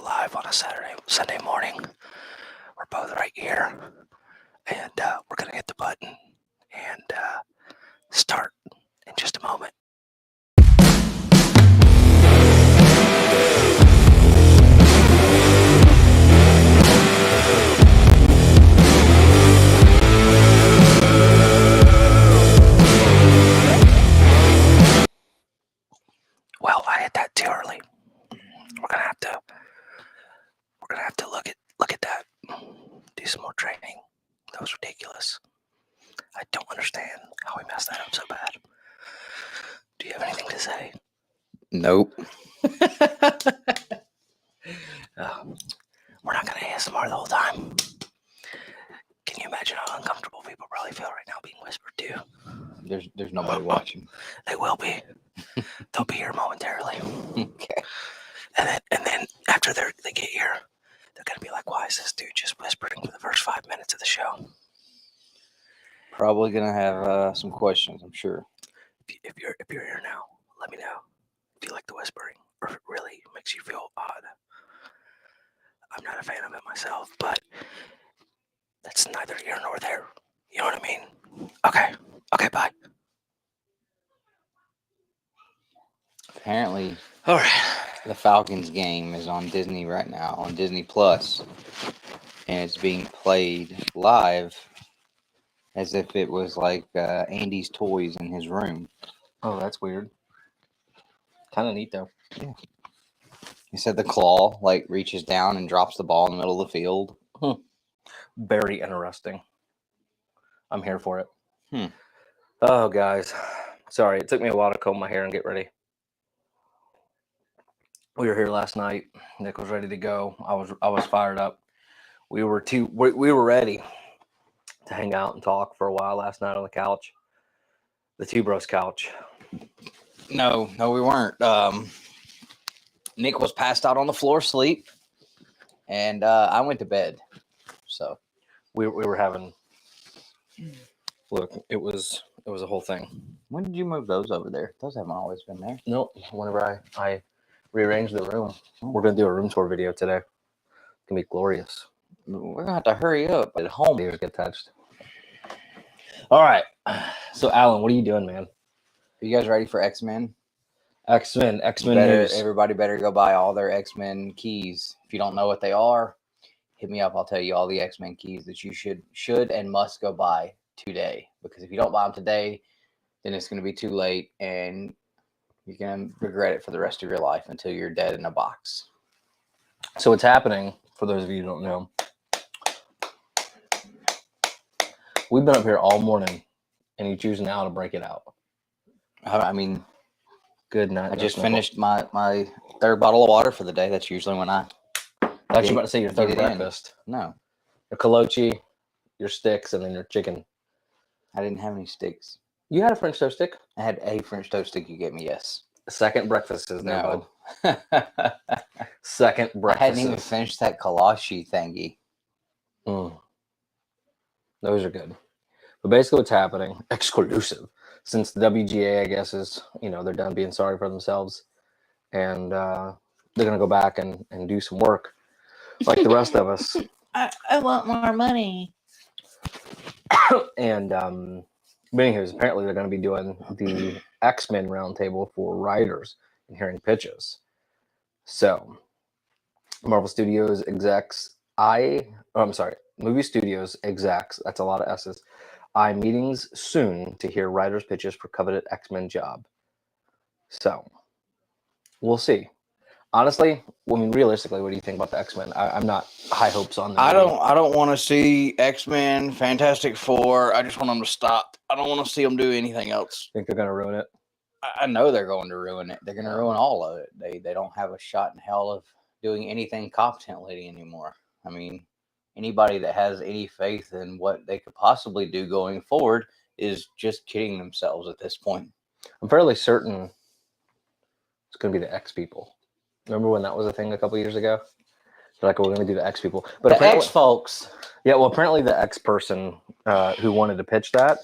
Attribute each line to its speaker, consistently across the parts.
Speaker 1: live on a Sunday morning. We're both right here, and we're gonna hit the button and start in just a moment. Well, I hit that too early. We're gonna have to look at that. Do some more training. That was ridiculous. I don't understand how we messed that up so bad. Do you have anything to say?
Speaker 2: Nope.
Speaker 1: We're not gonna ASMR the whole time. Can you imagine how uncomfortable people probably feel right now being whispered to?
Speaker 2: There's nobody watching.
Speaker 1: They will be. They'll be here momentarily.
Speaker 2: Okay.
Speaker 1: And then after they get here, they're gonna be like, "Why is this dude just whispering for the first 5 minutes of the show?"
Speaker 2: Probably gonna have some questions, I'm sure.
Speaker 1: If you're here now, let me know if you like the whispering or if it really makes you feel odd. I'm not a fan of it myself, but that's neither here nor there. You know what I mean? Okay, bye.
Speaker 2: Apparently,
Speaker 1: All right.
Speaker 2: the Falcons game is on Disney right now, on Disney Plus, and it's being played live as if it was like Andy's toys in his room.
Speaker 3: Oh, that's weird. Kind of neat, though.
Speaker 2: Yeah. He said the claw like reaches down and drops the ball in the middle of the field.
Speaker 3: Very interesting. I'm here for it.
Speaker 2: Hmm.
Speaker 3: Oh, guys. Sorry, it took me a while to comb my hair and get ready. We were here last night. Nick was ready to go. I was fired up. We were ready to hang out and talk for a while last night on the couch. The Two Bros couch.
Speaker 2: No, we weren't. Nick was passed out on the floor asleep, and I went to bed. So
Speaker 3: we were having. Look, it was a whole thing.
Speaker 2: When did you move those over there? Those haven't always been there.
Speaker 3: Nope. Whenever I rearranged the room, we're gonna do a room tour video today. It's gonna be glorious.
Speaker 2: We're gonna have to hurry up at home.
Speaker 3: Ears get touched. All right. So, Alan, what are you doing, man?
Speaker 2: Are you guys ready for X-Men?
Speaker 3: X-Men news.
Speaker 2: Everybody better go buy all their X-Men keys. If you don't know what they are, hit me up. I'll tell you all the X-Men keys that you should and must go buy today. Because if you don't buy them today, then it's going to be too late, and you're going to regret it for the rest of your life until you're dead in a box.
Speaker 3: So what's happening, for those of you who don't know, we've been up here all morning, and you choose now to break it out.
Speaker 2: I mean,
Speaker 3: good night.
Speaker 2: I just finished my third bottle of water for the day. That's usually when I...
Speaker 3: I thought you were about to say your third breakfast.
Speaker 2: No.
Speaker 3: Your kolache, your sticks, and then your chicken.
Speaker 2: I didn't have any sticks.
Speaker 3: You had a French toast stick?
Speaker 2: I had a French toast stick you gave me, yes.
Speaker 3: Second breakfast is there,
Speaker 2: No.
Speaker 3: bud. Second breakfast.
Speaker 2: I hadn't even finished that kolache thingy.
Speaker 3: Those are good. But basically what's happening, exclusive, since the WGA, I guess, is, they're done being sorry for themselves. And they're going to go back and do some work like the rest of us.
Speaker 2: I want more money.
Speaker 3: And anyways, apparently they're going to be doing the X-Men roundtable for writers and hearing pitches. So, Marvel Studios execs, Movie Studios execs, that's a lot of S's, meetings soon to hear writers' pitches for coveted X-Men job. So, we'll see. Honestly, realistically, what do you think about the X-Men? I'm not high hopes on them.
Speaker 2: I don't want to see X-Men, Fantastic Four. I just want them to stop. I don't want to see them do anything else.
Speaker 3: Think they're going to ruin it?
Speaker 2: I know they're going to ruin it. They're going to ruin all of it. They don't have a shot in hell of doing anything competently anymore. I mean, anybody that has any faith in what they could possibly do going forward is just kidding themselves at this point.
Speaker 3: I'm fairly certain it's going to be the X people. Remember when that was a thing a couple years ago? They're like, we're going to do the X people. But
Speaker 2: the X folks.
Speaker 3: Yeah, well, apparently the X person who wanted to pitch that,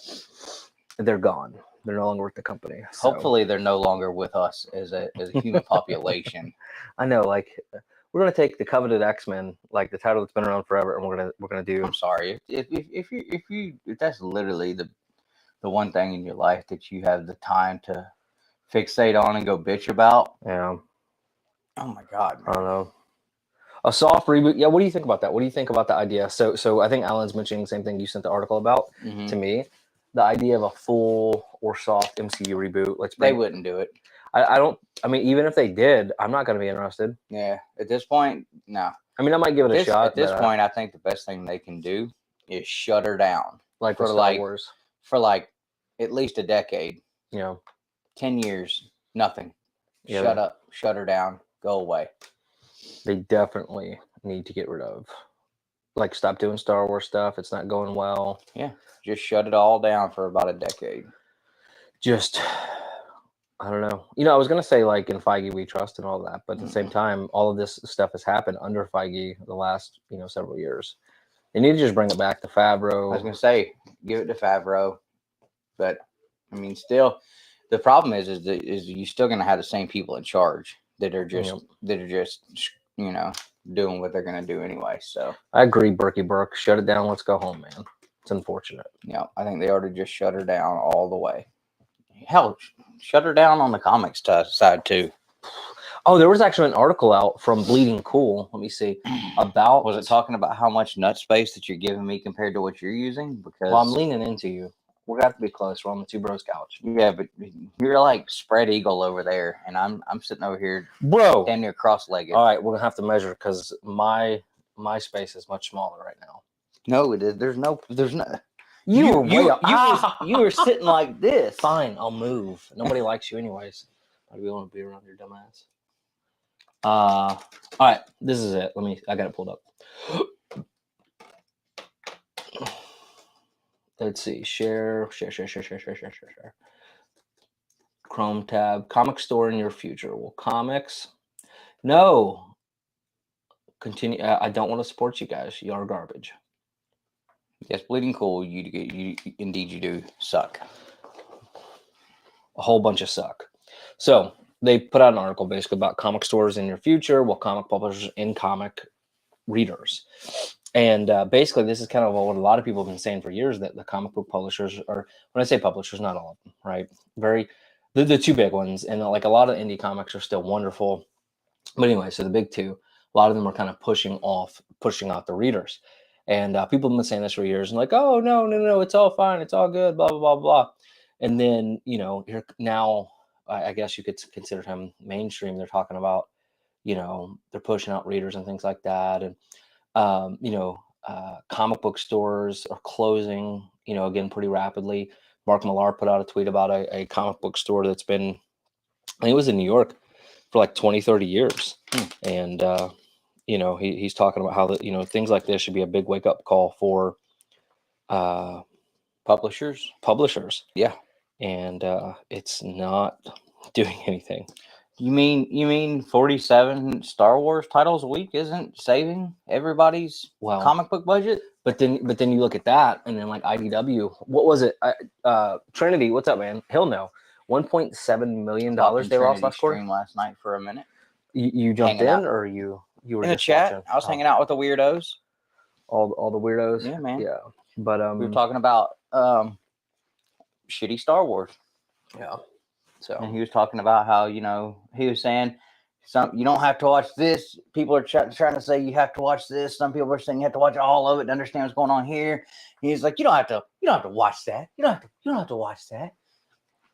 Speaker 3: they're gone. They're no longer with the company. So.
Speaker 2: Hopefully they're no longer with us as a human population.
Speaker 3: I know, like, we're gonna take the coveted X-Men, like the title that's been around forever, and we're gonna do.
Speaker 2: I'm sorry if that's literally the one thing in your life that you have the time to fixate on and go bitch about.
Speaker 3: Yeah,
Speaker 2: Oh my god,
Speaker 3: I
Speaker 2: man.
Speaker 3: don't know. A soft reboot. Yeah, what do you think about that? What do you think about the idea? So I think Alan's mentioning the same thing you sent the article about
Speaker 2: Mhm.
Speaker 3: to me. The idea of a full or soft MCU reboot.
Speaker 2: They wouldn't do it.
Speaker 3: I don't. I mean, even if they did, I'm not going to be interested.
Speaker 2: Yeah, at this point, no.
Speaker 3: I mean, I might give it a shot.
Speaker 2: At this
Speaker 3: but,
Speaker 2: point, I think the best thing they can do is shut her down
Speaker 3: like
Speaker 2: for
Speaker 3: with Star
Speaker 2: like-
Speaker 3: Wars,
Speaker 2: for like at least a decade,
Speaker 3: you know,
Speaker 2: 10 years, nothing.
Speaker 3: Yeah.
Speaker 2: Shut up, shut her down, go away.
Speaker 3: they definitely need to get rid of. Like, stop doing Star Wars stuff. It's not going well.
Speaker 2: Just shut it all down for about a decade.
Speaker 3: Just, I don't know. You know, I was going to say, like, in Feige we trust and all that, but at the same time, all of this stuff has happened under Feige the last, several years. They need to just bring it back to Favreau.
Speaker 2: I was gonna say, give it to Favreau, but I mean, still, the problem is you're still gonna have the same people in charge that are just doing what they're gonna do anyway. So
Speaker 3: I agree, Berkey Burke. Shut it down. Let's go home, man. It's unfortunate.
Speaker 2: I think they ought to just shut her down all the way. Hell, shut her down on the comics side too.
Speaker 3: Oh, there was actually an article out from Bleeding Cool. Let me see. About
Speaker 2: Was it talking about how much nut space that you're giving me compared to what you're using? Because
Speaker 3: Well, I'm leaning into you. We're gonna have to be close. We're on the Two Bros couch,
Speaker 2: yeah, but you're like spread eagle over there, and I'm sitting over here
Speaker 3: bro.
Speaker 2: damn near cross-legged.
Speaker 3: All right, we're gonna have to measure because my space is much smaller right now.
Speaker 2: No, it is. There's no.
Speaker 3: You were way up.
Speaker 2: You were sitting like this.
Speaker 3: Fine, I'll move. Nobody likes you anyways. I'd be willing to be around your dumb ass. All right, this is it. I got it pulled up. Let's see. Share. Chrome tab. Comic store in your future. Well, comics. No. Continue. I don't want to support you guys. You are garbage.
Speaker 2: Yes, Bleeding Cool. You indeed you do suck.
Speaker 3: A whole bunch of suck. So they put out an article basically about comic stores in your future, well, comic publishers and comic readers. And basically, this is kind of what a lot of people have been saying for years, that the comic book publishers are, when I say publishers, not all of them, right? The two big ones. And like a lot of indie comics are still wonderful. But anyway, so the big two, a lot of them are kind of pushing out the readers. And people have been saying this for years and like, oh, no, it's all fine. It's all good, blah, blah, blah, blah. And then, here now, I guess you could consider him mainstream. They're talking about, they're pushing out readers and things like that. And, comic book stores are closing, again, pretty rapidly. Mark Millar put out a tweet about a comic book store that's been, I think it was in New York for like 20, 30 years. And, he's talking about how things like this should be a big wake up call for
Speaker 2: Publishers.
Speaker 3: Yeah. And it's not doing anything.
Speaker 2: You mean 47 Star Wars titles a week isn't saving everybody's comic book budget?
Speaker 3: But then you look at that, and then like IDW, what was it? Trinity, what's up, man? Hell no, $1.7 million they lost last quarter.
Speaker 2: Last night for a minute.
Speaker 3: You jumped in, or you were
Speaker 2: in the chat?
Speaker 3: Watching?
Speaker 2: I was hanging out with the weirdos.
Speaker 3: All the weirdos.
Speaker 2: Yeah, man.
Speaker 3: Yeah, but
Speaker 2: we were talking about shitty Star Wars.
Speaker 3: Yeah. So
Speaker 2: and he was talking about how he was saying you don't have to watch this. People are trying to say you have to watch this. Some people are saying you have to watch all of it to understand what's going on here. He's like, you don't have to watch that. You don't have to watch that.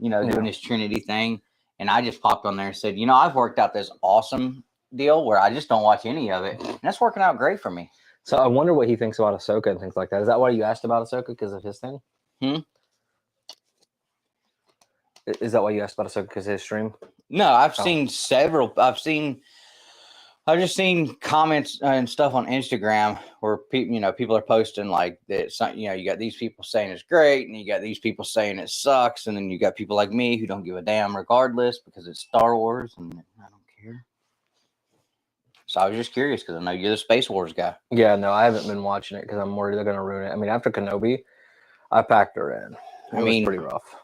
Speaker 2: Doing his Trinity thing. And I just popped on there and said, I've worked out this awesome deal where I just don't watch any of it, and that's working out great for me.
Speaker 3: So I wonder what he thinks about Ahsoka and things like that. Is that why you asked about Ahsoka, because of his thing? Is that why you asked about Ahsoka, because of his stream? No,
Speaker 2: I've seen several. I've just seen comments and stuff on Instagram where people are posting like that. You got these people saying it's great, and you got these people saying it sucks, and then you got people like me who don't give a damn regardless because it's Star Wars, and I don't care. So I was just curious because I know you're the Space Wars guy.
Speaker 3: Yeah, no, I haven't been watching it because I'm worried they're going to ruin it. I mean, after Kenobi, I packed her in. It was pretty rough.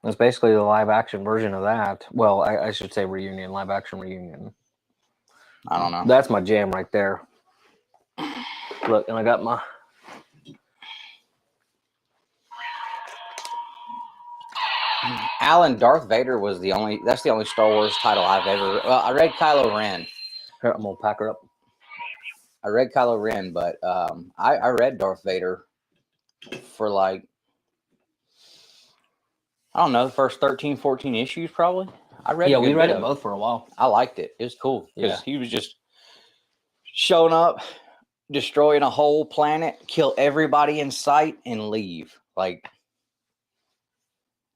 Speaker 3: It's basically the live action version of that. Well, I should say reunion, live action reunion.
Speaker 2: I don't know.
Speaker 3: That's my jam right there. Look, and I got my.
Speaker 2: Alan, Darth Vader was that's the only Star Wars title I've ever. Well, I read Kylo Ren.
Speaker 3: Here, I'm gonna pack her up.
Speaker 2: I read Kylo Ren, but I read Darth Vader for like, I don't know, the first 13, 14 issues probably. I read.
Speaker 3: Yeah,
Speaker 2: a
Speaker 3: we
Speaker 2: good
Speaker 3: read
Speaker 2: bit
Speaker 3: it
Speaker 2: of
Speaker 3: both for a while.
Speaker 2: I liked it. It was cool because
Speaker 3: Yeah.
Speaker 2: he was just showing up, destroying a whole planet, kill everybody in sight, and leave. Like,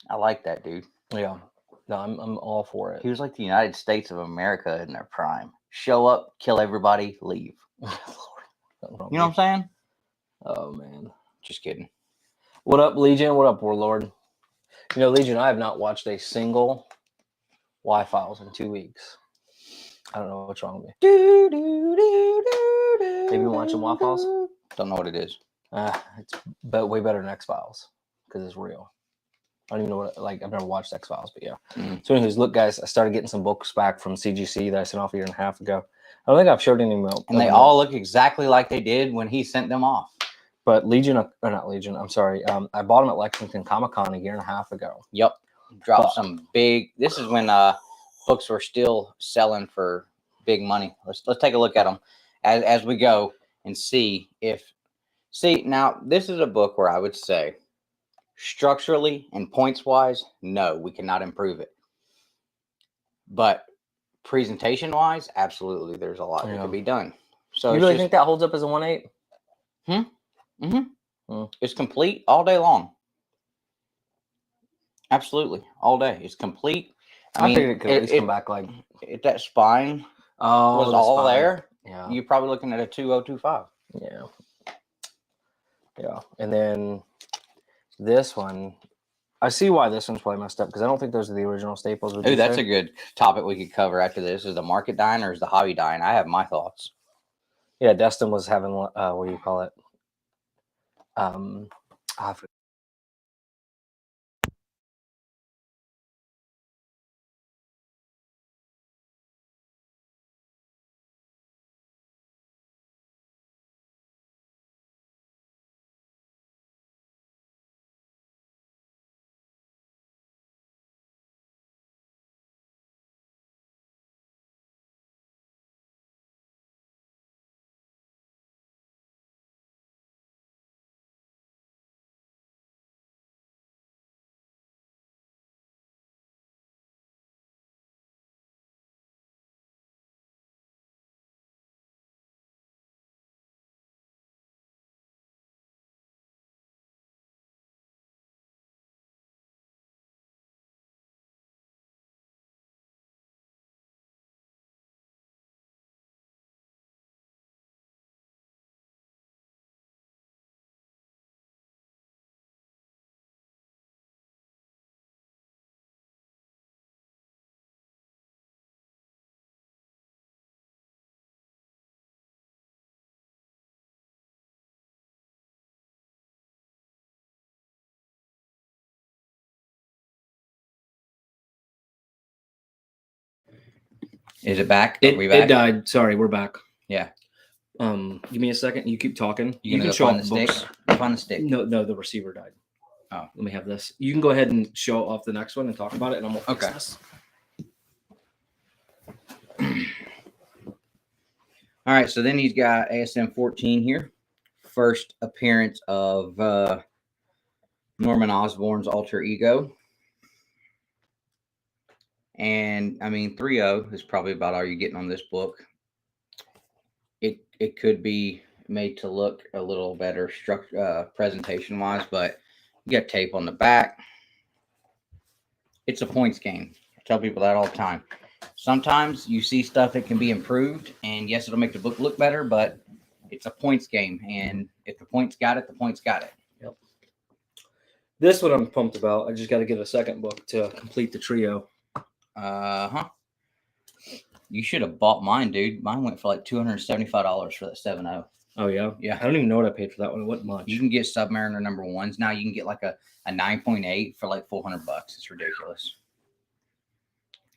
Speaker 2: I like that dude.
Speaker 3: Yeah, no, I'm all for it.
Speaker 2: He was like the United States of America in their prime. Show up, kill everybody, leave. You know what I'm saying?
Speaker 3: Oh man,
Speaker 2: Just kidding.
Speaker 3: what up, Legion? What up, Warlord? You know, Legion, I have not watched a single Y-Files in 2 weeks. I don't know what's wrong with me. Have you been watching Y-Files?
Speaker 2: Don't know what it is.
Speaker 3: It's way better than X-Files because it's real. I don't even know what, like, I've never watched X-Files, but yeah.
Speaker 2: Mm.
Speaker 3: So anyways, look, guys, I started getting some books back from CGC that I sent off a year and a half ago. I don't think I've showed any of them.
Speaker 2: And they all look exactly like they did when he sent them off.
Speaker 3: But Legion, or not Legion, I'm sorry. I bought them at Lexington Comic-Con a year and a half ago.
Speaker 2: Yep. Dropped some big. This is when books were still selling for big money. Let's take a look at them as we go and see if. See, now this is a book where I would say structurally and points wise, no, we cannot improve it. But presentation wise, absolutely, there's a lot that can be done. So
Speaker 3: you really think that holds up as a 1.8?
Speaker 2: It's complete all day long. Absolutely, all day. It's complete.
Speaker 3: I think it could at least come back like
Speaker 2: if that spine was all there.
Speaker 3: Yeah,
Speaker 2: you're probably looking at a 2025.
Speaker 3: Yeah, and then this one, I see why this one's probably messed up because I don't think those are the original staples.
Speaker 2: Ooh, that's a good topic we could cover after this. Is the market dying or is the hobby dying? I have my thoughts.
Speaker 3: Yeah, Destin was having what do you call it?
Speaker 2: Is it back?
Speaker 3: It died. Sorry, we're back.
Speaker 2: Yeah.
Speaker 3: Give me a second. You keep talking.
Speaker 2: You can
Speaker 3: show
Speaker 2: find
Speaker 3: off
Speaker 2: the
Speaker 3: books.
Speaker 2: stick. Find the stick.
Speaker 3: No, the receiver died.
Speaker 2: Oh,
Speaker 3: let me have this. You can go ahead and show off the next one and talk about it, and I'm gonna fix this.
Speaker 2: All right. So then he's got ASM 14 here. First appearance of Norman Osborn's alter ego. And I mean, 3.0 is probably about all you're getting on this book. It could be made to look a little better presentation wise, but you got tape on the back. It's a points game. I tell people that all the time. Sometimes you see stuff that can be improved, and yes, it'll make the book look better, but it's a points game. And if the points got it, the points got it.
Speaker 3: Yep. This one I'm pumped about. I just got to get a second book to complete the trio.
Speaker 2: You should have bought mine, dude. Mine went for like $275 for that 7.0.
Speaker 4: Oh yeah.
Speaker 2: Yeah.
Speaker 4: I don't even know what I paid for that one. It wasn't much.
Speaker 2: You can get Submariner number 1s now. You can get like a 9.8 for like $400. It's ridiculous.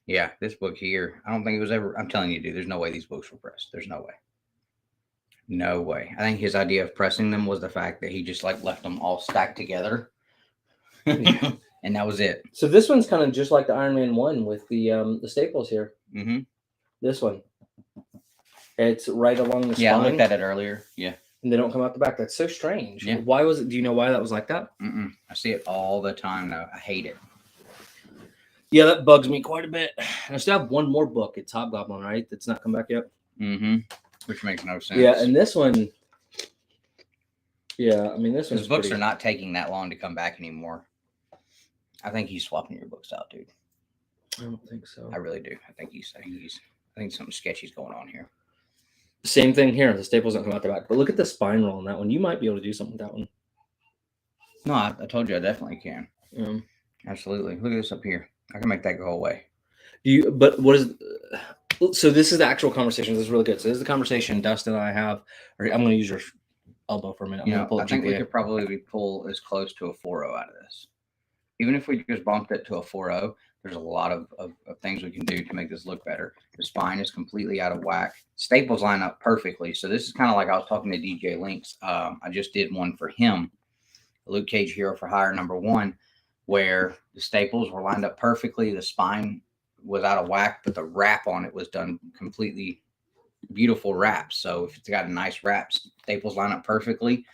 Speaker 2: Yeah, this book here, I don't think it was ever. I'm telling you, dude, there's no way these books were pressed. There's no way. No way. I think his idea of pressing them was the fact that he just like left them all stacked together. And that was it.
Speaker 4: So this one's kind of just like the Iron Man 1 with the staples here.
Speaker 2: Mm-hmm.
Speaker 4: This one. It's right along the spine.
Speaker 2: Yeah, I looked at it earlier. Yeah.
Speaker 4: And they don't come out the back. That's so strange.
Speaker 2: Yeah.
Speaker 4: Why was it? Do you know why that was like that?
Speaker 2: Mm-mm. I see it all the time though. I hate it.
Speaker 4: Yeah, that bugs me quite a bit. And I still have one more book. It's Hobgoblin, right? That's not come back yet.
Speaker 2: Mm-hmm. Which makes no sense.
Speaker 4: Yeah, and this one. Yeah, I mean this one's
Speaker 2: His books
Speaker 4: pretty-
Speaker 2: are not taking that long to come back anymore. I think he's swapping your books out, dude.
Speaker 4: I don't think so.
Speaker 2: I really do. I think I think something sketchy's going on here.
Speaker 4: Same thing here. The staples don't come out the back. But look at the spine roll on that one. You might be able to do something with that one.
Speaker 2: No, I told you I definitely can.
Speaker 4: Um,
Speaker 2: Absolutely. Look at this up here. I can make that go away.
Speaker 4: do you? But what is? So this is the actual conversation. This is really good. So this is the conversation Dustin and I have. Or I'm going to use your elbow for a minute. I'm
Speaker 2: You
Speaker 4: going
Speaker 2: know,
Speaker 4: to pull
Speaker 2: I
Speaker 4: up
Speaker 2: think we
Speaker 4: GPA.
Speaker 2: could probably pull as close to a 4.0 out of this. Even if we just bumped it to a 4.0, there's a lot of things we can do to make this look better. The spine is completely out of whack. Staples line up perfectly. So this is kind of like I was talking to DJ Links. I just did one for him, Luke Cage Hero for Hire #1, where the staples were lined up perfectly. The spine was out of whack, but the wrap on it was done completely beautiful wraps. So if it's got a nice wrap, staples line up perfectly.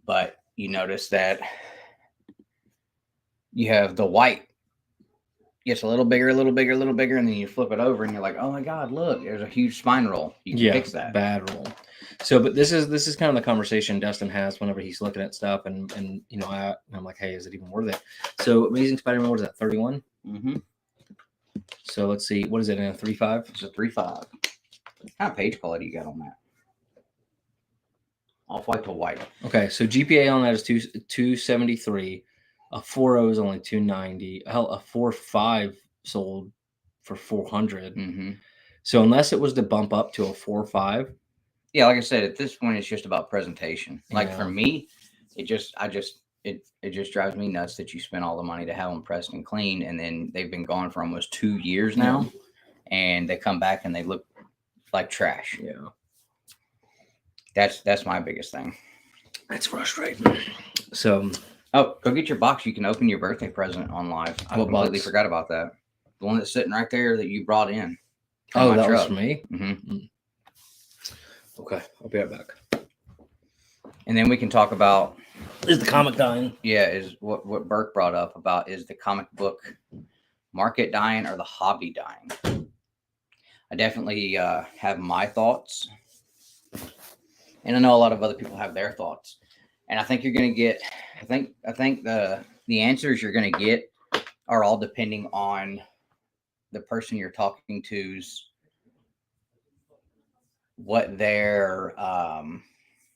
Speaker 2: But you notice that you have the white gets a little bigger, a little bigger, a little bigger, and then you flip it over and you're like, oh my God, look, there's a huge spine roll. You can fix that.
Speaker 4: Bad roll. So, but this is kind of the conversation Dustin has whenever he's looking at stuff, and you know, I'm like, hey, is it even worth it? So, Amazing Spider-Man, what is that? 31.
Speaker 2: Mm-hmm.
Speaker 4: So let's see, what is it in a 3.5?
Speaker 2: It's a 3.5. What kind of page quality you got on that? Off white to white.
Speaker 4: Okay, so GPA on that is 273. A 4.0 is only 290. Hell, a 4.5 sold for 400.
Speaker 2: Mm-hmm.
Speaker 4: So unless it was to bump up to a 4.5,
Speaker 2: Yeah, like I said, at this point, it's just about presentation. Like
Speaker 4: Yeah.
Speaker 2: for me, it just drives me nuts that you spend all the money to have them pressed and clean, and then they've been gone for almost 2 years now, and they come back and they look like trash.
Speaker 4: yeah,
Speaker 2: That's my biggest thing.
Speaker 4: that's frustrating. So
Speaker 2: Oh, go get your box. You can open your birthday present on live. I
Speaker 4: What
Speaker 2: completely
Speaker 4: box?
Speaker 2: forgot about that. The one that's sitting right there that you brought in.
Speaker 4: oh, that was for me.
Speaker 2: Mm-hmm.
Speaker 4: Okay, I'll be right back.
Speaker 2: And then we can talk about
Speaker 4: Is the comic dying?
Speaker 2: is what Burke brought up about is the comic book market dying or the hobby dying. I definitely have my thoughts, and I know a lot of other people have their thoughts. And I think you're going to get, I think the answers you're going to get are all depending on the person you're talking to's, what their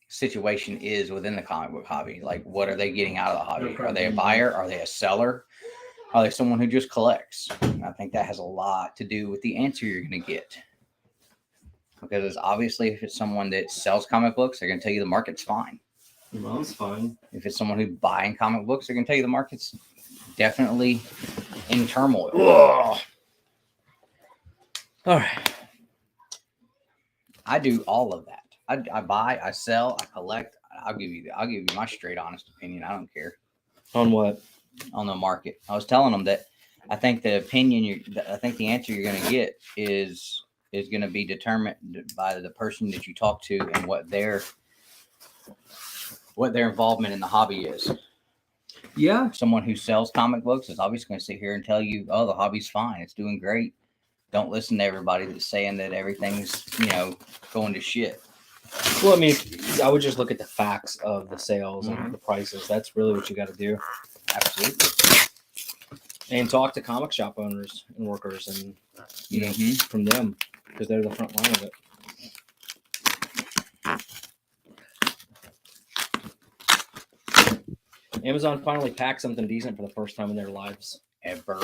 Speaker 2: situation is within the comic book hobby. Like, what are they getting out of the hobby? Are they a buyer? Are they a seller? Are they someone who just collects? And I think that has a lot to do with the answer you're going to get. Because obviously, if it's someone that sells comic books, they're going to tell you the market's fine.
Speaker 4: Your mom's fine.
Speaker 2: If it's someone who's buying comic books, they're going to tell you the market's definitely in turmoil.
Speaker 4: Ugh. All right.
Speaker 2: I do all of that. I buy, I sell, I collect. I'll give you my straight honest opinion. I don't care
Speaker 4: On what?
Speaker 2: on the market. I was telling them that I think the answer you're going to get is going to be determined by the person that you talk to and what their involvement in the hobby is.
Speaker 4: Yeah.
Speaker 2: Someone who sells comic books is obviously going to sit here and tell you, oh, the hobby's fine. It's doing great. Don't listen to everybody that's saying that everything's, going to shit.
Speaker 4: Well, I mean, I would just look at the facts of the sales and the prices. That's really what you got to do.
Speaker 2: Absolutely.
Speaker 4: And talk to comic shop owners and workers and, from them because they're the front line of it. Amazon finally packed something decent for the first time in their lives.
Speaker 2: Ever.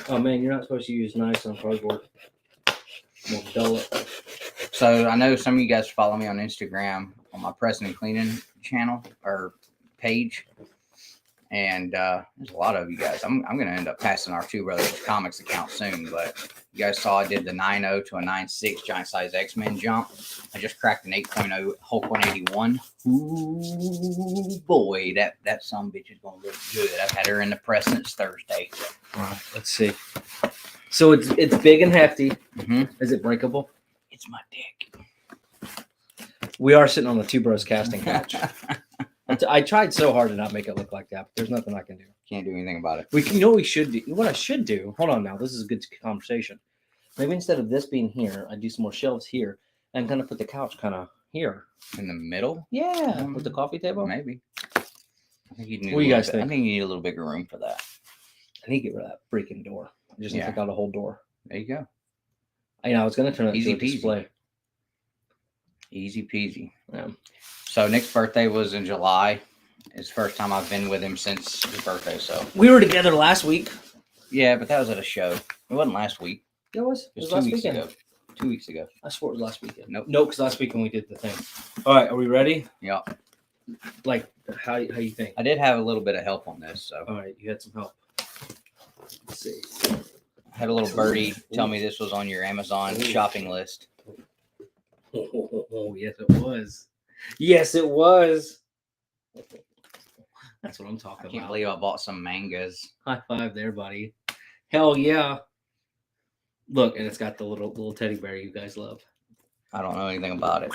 Speaker 4: Oh man, you're not supposed to use knives on cardboard. We'll dull it.
Speaker 2: So I know some of you guys follow me on Instagram on my pressing and cleaning channel or page. And there's a lot of you guys. I'm going to end up passing our Two Brothers Comics account soon. But you guys saw I did the 9.0 to a 9.6 giant size X-Men jump. I just cracked an 8.0 Hulk 181. Ooh, boy, that son bitch is going to look good. I've had her in the press since Thursday.
Speaker 4: All right, let's see. So it's big and hefty.
Speaker 2: Mm-hmm.
Speaker 4: Is it breakable?
Speaker 2: It's my dick.
Speaker 4: We are sitting on the Two Bros casting couch. I tried so hard to not make it look like that, but there's nothing I can do.
Speaker 2: Can't do anything about it.
Speaker 4: You know what we should do? What I should do, hold on now, this is a good conversation. Maybe instead of this being here, I do some more shelves here and kind of put the couch kind of here.
Speaker 2: In the middle?
Speaker 4: Yeah, with the coffee table.
Speaker 2: Maybe. I think you need
Speaker 4: What do you guys
Speaker 2: I
Speaker 4: think?
Speaker 2: think you need a little bigger room for that.
Speaker 4: I need to get rid of that freaking door. I just need to
Speaker 2: Yeah.
Speaker 4: take out a whole door.
Speaker 2: There you go.
Speaker 4: I was going to turn it
Speaker 2: Easy
Speaker 4: into a
Speaker 2: peasy.
Speaker 4: display.
Speaker 2: Easy peasy.
Speaker 4: Yeah.
Speaker 2: So Nick's birthday was in July. It's the first time I've been with him since his birthday. So
Speaker 4: We were together last week.
Speaker 2: yeah, but that was at a show. It wasn't last week.
Speaker 4: It was.
Speaker 2: It was
Speaker 4: last
Speaker 2: 2 weeks
Speaker 4: weekend.
Speaker 2: ago. 2 weeks ago.
Speaker 4: I swore it was last weekend.
Speaker 2: Nope.
Speaker 4: No, because last weekend we did the thing. All right, are we ready?
Speaker 2: Yeah.
Speaker 4: Like, how you think?
Speaker 2: I did have a little bit of help on this. So
Speaker 4: All right, you had some help. Let's see.
Speaker 2: I had a little birdie tell me this was on your Amazon
Speaker 4: Ooh.
Speaker 2: shopping list.
Speaker 4: Oh, yes, it was. Yes, it was. That's what I'm
Speaker 2: I
Speaker 4: talking
Speaker 2: can't
Speaker 4: about.
Speaker 2: believe I bought some mangas.
Speaker 4: High five there, buddy. Hell yeah. Look, and it's got the little teddy bear you guys love.
Speaker 2: I don't know anything about it.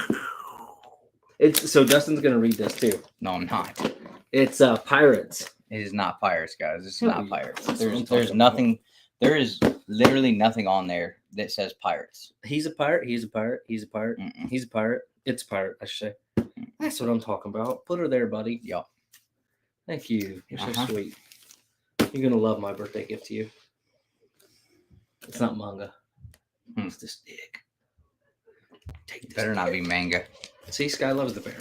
Speaker 4: It's so Dustin's gonna read this too.
Speaker 2: No, I'm not.
Speaker 4: It's Pirates.
Speaker 2: It is not Pirates, guys. It's
Speaker 4: Hell
Speaker 2: not
Speaker 4: yeah.
Speaker 2: Pirates.
Speaker 4: That's what I'm
Speaker 2: There's
Speaker 4: talking
Speaker 2: nothing. There is literally nothing on there that says Pirates.
Speaker 4: He's a pirate. He's a pirate. He's a pirate.
Speaker 2: Mm-mm.
Speaker 4: He's a pirate. It's a pirate, I should say. That's what I'm talking about. Put her there, buddy.
Speaker 2: Yup.
Speaker 4: Thank you. You're so
Speaker 2: Uh-huh.
Speaker 4: sweet. You're gonna love my birthday gift to you. It's not manga.
Speaker 2: Hmm.
Speaker 4: It's this dick. Take this.
Speaker 2: Better not be manga.
Speaker 4: See, Sky loves the bear.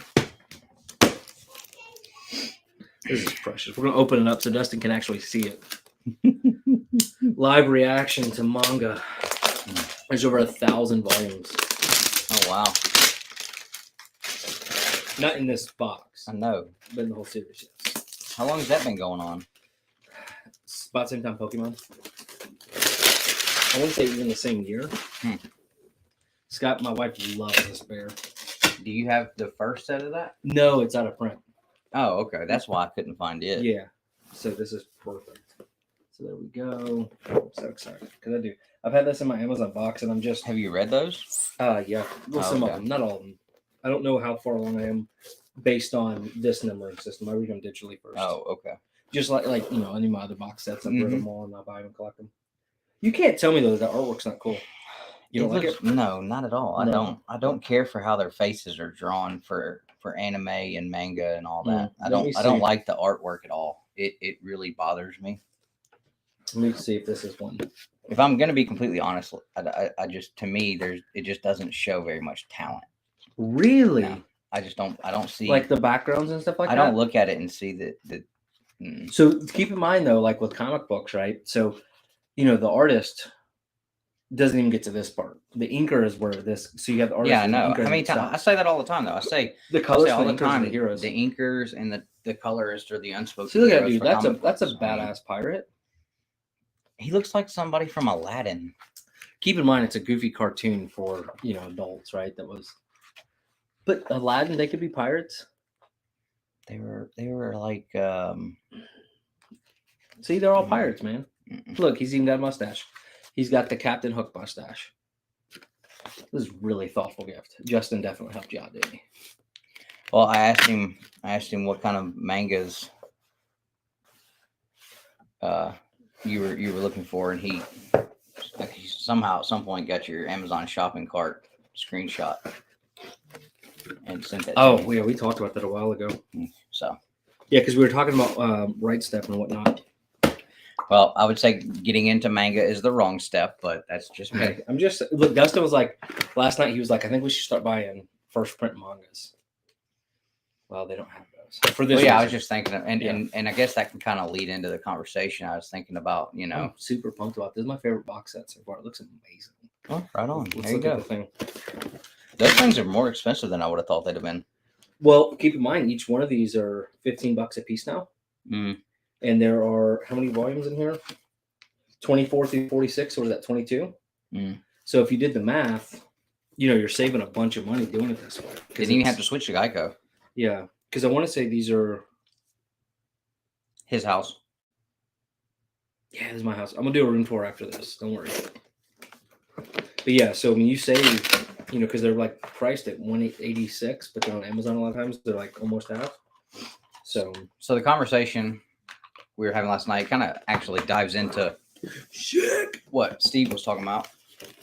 Speaker 4: This is precious. We're gonna open it up so Dustin can actually see it. Live reaction to manga. There's over 1,000 volumes.
Speaker 2: Oh wow.
Speaker 4: Not in this box,
Speaker 2: I know.
Speaker 4: but in the whole series. Yes.
Speaker 2: How long has that been going on?
Speaker 4: It's about the same time Pokemon. I wouldn't say even the same year.
Speaker 2: Hmm.
Speaker 4: Scott, my wife loves this bear.
Speaker 2: Do you have the first set of that?
Speaker 4: No, it's out of print.
Speaker 2: Oh, okay. That's why I couldn't find it.
Speaker 4: Yeah. So this is perfect. So there we go. I'm so excited because I've had this in my Amazon box and I'm just
Speaker 2: Have you read those?
Speaker 4: yeah. Well,
Speaker 2: Oh,
Speaker 4: some
Speaker 2: okay.
Speaker 4: of them, not all of them. I don't know how far along I am based on this numbering system. I read them digitally first.
Speaker 2: Oh, okay.
Speaker 4: Just like any of my other box sets, I've read
Speaker 2: Mhm.
Speaker 4: them all and I buy them and collect them. You can't tell me though that artwork's not cool. You don't like it?
Speaker 2: No, not at all.
Speaker 4: No.
Speaker 2: I don't care for how their faces are drawn for anime and manga and all that.
Speaker 4: Let me
Speaker 2: I don't
Speaker 4: see.
Speaker 2: like the artwork at all. It really bothers me.
Speaker 4: Let me see if this is one.
Speaker 2: If I'm gonna be completely honest, I just to me it just doesn't show very much talent.
Speaker 4: Really?
Speaker 2: No. I don't see
Speaker 4: Like the backgrounds and stuff like
Speaker 2: I
Speaker 4: that?
Speaker 2: don't look at it and see that
Speaker 4: So keep in mind though, like with comic books, right? So, the artist doesn't even get to this part. The inker is where this. So you have the artist.
Speaker 2: yeah, I
Speaker 4: and the
Speaker 2: know.
Speaker 4: inker
Speaker 2: How
Speaker 4: and
Speaker 2: many
Speaker 4: it
Speaker 2: times I
Speaker 4: stops.
Speaker 2: say that all the time though. I say
Speaker 4: The
Speaker 2: all the time
Speaker 4: the heroes.
Speaker 2: the inkers and the colorists or the unspoken.
Speaker 4: See, look at that
Speaker 2: heroes
Speaker 4: dude.
Speaker 2: for
Speaker 4: That's a
Speaker 2: comic books. I mean,
Speaker 4: badass pirate.
Speaker 2: He looks like somebody from Aladdin.
Speaker 4: Keep in mind, it's a goofy cartoon for adults, right? But Aladdin, they could be pirates.
Speaker 2: They were like
Speaker 4: See, they're all pirates, man.
Speaker 2: mm-mm.
Speaker 4: Look, he's even got a mustache. He's got the Captain Hook mustache. This is really thoughtful gift. Justin definitely helped you out, didn't he?
Speaker 2: Well, I asked him what kind of mangas you were looking for, and he somehow at some point got your Amazon shopping cart screenshot and sent that.
Speaker 4: Oh,
Speaker 2: to me.
Speaker 4: yeah, we talked about that a while ago.
Speaker 2: So
Speaker 4: Yeah, because we were talking about right step and whatnot.
Speaker 2: well, I would say getting into manga is the wrong step, but that's just me.
Speaker 4: Okay, look, Dustin was like, last night he was like, I think we should start buying first print mangas. Well, they don't have volumes for this.
Speaker 2: Well, yeah, I was
Speaker 4: reason.
Speaker 2: just thinking, and,
Speaker 4: Yeah.
Speaker 2: and I guess that can kind of lead into the conversation. I was thinking about,
Speaker 4: I'm super pumped about this. Is my favorite box set so far. It looks amazing.
Speaker 2: oh, right on.
Speaker 4: Let's
Speaker 2: There you
Speaker 4: look at
Speaker 2: go.
Speaker 4: the thing.
Speaker 2: Those things are more expensive than I would have thought they'd have been.
Speaker 4: Well, keep in mind each one of these are $15 a piece now,
Speaker 2: Mm.
Speaker 4: and there are how many volumes in here? 24 through 46, or is that 22?
Speaker 2: Mm.
Speaker 4: So if you did the math, you're saving a bunch of money doing it this way.
Speaker 2: Didn't even have to switch to Geico.
Speaker 4: Yeah, because I want to say these are.
Speaker 2: His house.
Speaker 4: Yeah, this is my house. I'm gonna do a room tour after this. Don't worry. But yeah, so when you save, because they're like priced at $186, but then on Amazon a lot of times they're like almost half. So
Speaker 2: So the conversation we were having last night kind of actually dives into what Steve was talking about.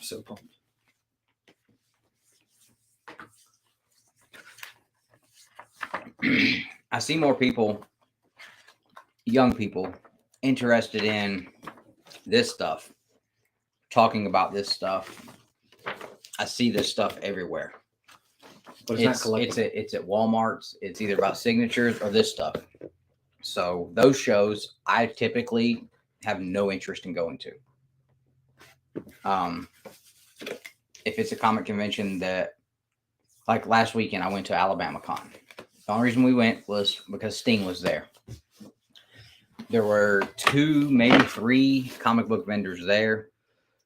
Speaker 4: so pumped.
Speaker 2: I see more people, young people, interested in this stuff, talking about this stuff. I see this stuff everywhere.
Speaker 4: But it's not collectible.
Speaker 2: It's at Walmart's. It's either about signatures or this stuff. So those shows I typically have no interest in going to. If it's a comic convention that, like last weekend, I went to Alabama Con. The only reason we went was because Sting was there. There were 2, maybe 3 comic book vendors there.